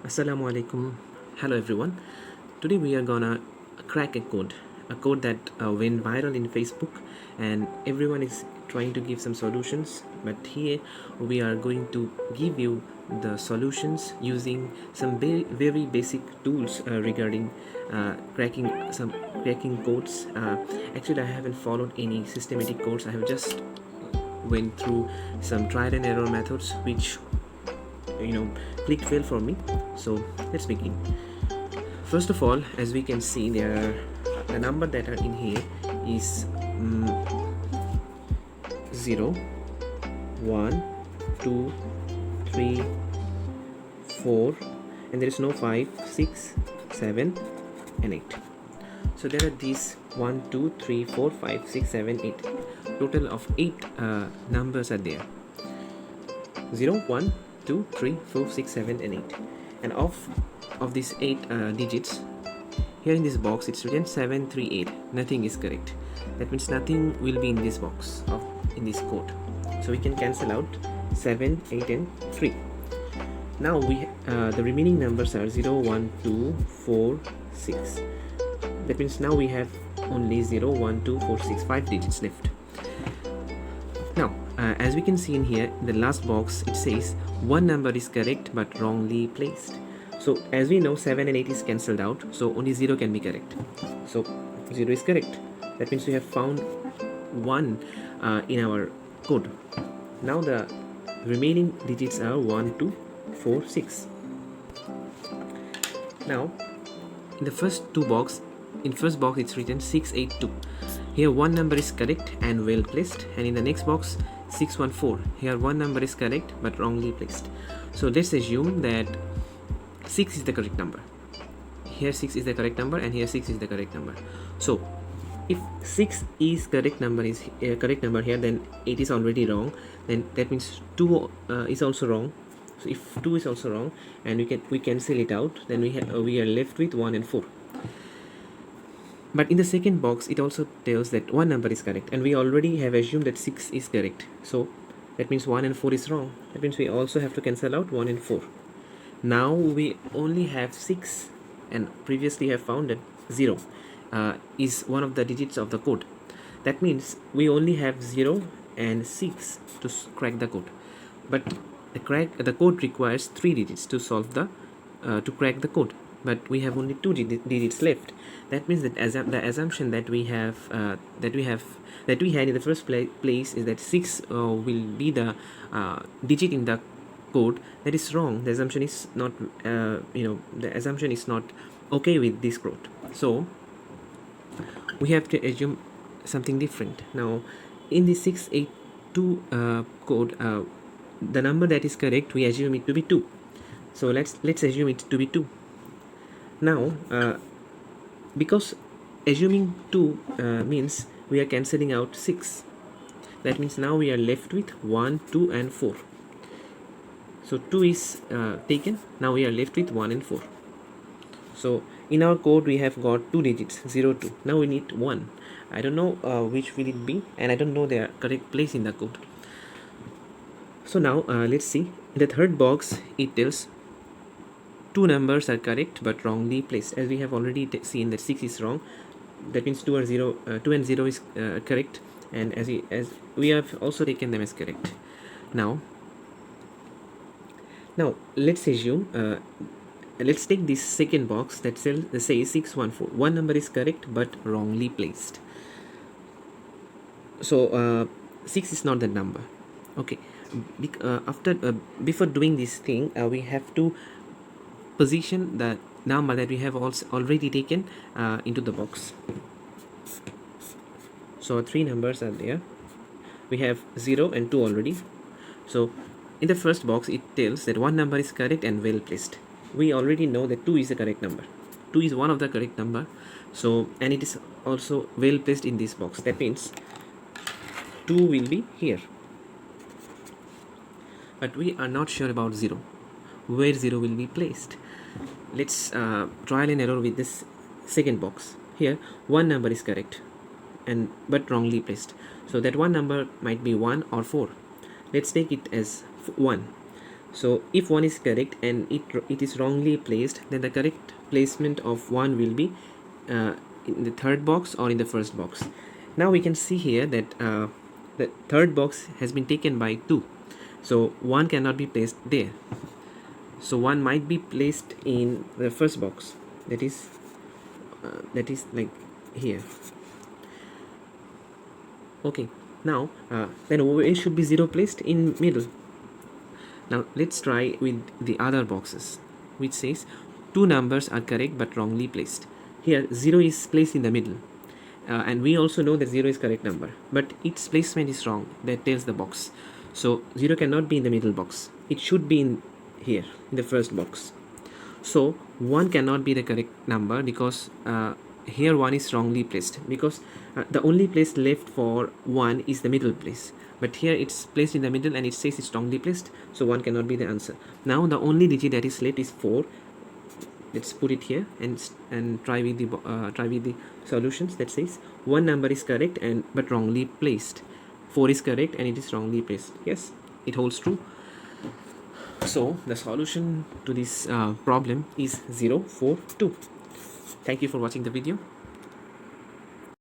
Assalamu alaikum. Hello everyone. Today we are gonna crack a code that went viral in Facebook, and everyone is trying to give some solutions. But here we are going to give you the solutions using some very basic tools regarding cracking codes. Actually, I haven't followed any systematic codes. I have just went through some trial and error methods which you know clicked well for me. So let's begin. First of all, as we can see, there are the number that are in here is 0 1 2 3 4, and there is no 5 6 7 and 8. So there are these 1 2 3 4 5 6 7 8, total of 8 numbers are there. 0 1 2 3 4 6 7 and 8, and of these 8 digits, here in this box it's written 738. Nothing is correct. That means nothing will be in this box in this code, so we can cancel out 7 8 and 3. Now the remaining numbers are 0 1 2 4 6. That means now we have only 0 1 2 4 6, 5 digits left. Now, as we can see in here, the last box, it says one number is correct but wrongly placed. So as we know, 7 and 8 is cancelled out, so only 0 can be correct. So 0 is correct. That means we have found 1 in our code. Now the remaining digits are 1 2 4 6. Now in the first box it's written 682. Here one number is correct and well placed, and in the next box 614, here one number is correct but wrongly placed. So let's assume that 6 is the correct number. Here 6 is the correct number, and here 6 is the correct number. So if 6 is correct number here, then 8 is already wrong. Then that means 2 is also wrong. So if 2 is also wrong, and we cancel it out, then we are left with 1 and 4. But in the second box, it also tells that one number is correct, and we already have assumed that 6 is correct. So that means 1 and 4 is wrong. That means we also have to cancel out 1 and 4. Now we only have 6, and previously have found that 0 is one of the digits of the code. That means we only have 0 and 6 to crack the code. But the code requires 3 digits to solve to crack the code. But we have only 2 digits left. That means that the assumption that we had in the first place is that 6 will be the digit in the code. That is wrong. The assumption is not okay with this code. So we have to assume something different. Now in the 682 code, the number that is correct, we assume it to be 2. So let's assume it to be 2. Now because assuming 2 means we are cancelling out 6. That means now we are left with 1 2 and 4. So 2 is taken. Now we are left with 1 and 4. So in our code we have got 2 digits, 0 2. Now we need 1. I don't know which will it be, and I don't know their correct place in the code. So now let's see. In the third box, it tells 2 numbers are correct but wrongly placed. As we have already seen that 6 is wrong. That means 2 and 0 is correct, and as we have also taken them as correct. Now let's assume let's take this second box that says 614. One number is correct but wrongly placed. So 6 is not the number. Okay. Before doing this thing, we have to position the number that we have already taken into the box. So 3 numbers are there. We have 0 and 2 already. So in the first box, it tells that one number is correct and well placed. We already know that 2 is the correct number. 2 is one of the correct number. So, and it is also well placed in this box. That means 2 will be here. But we are not sure about 0. Where 0 will be placed. Let's trial and error with this second box. Here one number is correct but wrongly placed. So that one number might be 1 or 4. Let's take it as 1. So if 1 is correct and it is wrongly placed, then the correct placement of 1 will be in the third box or in the first box. Now we can see here that the third box has been taken by 2, so 1 cannot be placed there. So 1 might be placed in the first box, that is like here. Okay, now then over here should be 0 placed in middle. Now let's try with the other boxes, which says 2 numbers are correct but wrongly placed. Here 0 is placed in the middle, and we also know that 0 is correct number, but its placement is wrong. That tells the box. So 0 cannot be in the middle box. It should be in here in the first box. So 1 cannot be the correct number because here 1 is wrongly placed, because the only place left for 1 is the middle place, but here it's placed in the middle and it says it's wrongly placed, so 1 cannot be the answer. Now the only digit that is left is 4. Let's put it here and try with the solutions. That says 1 number is correct but wrongly placed. 4 is correct and it is wrongly placed. Yes, it holds true. So the solution to this problem is 0, 4, 2. Thank you for watching the video.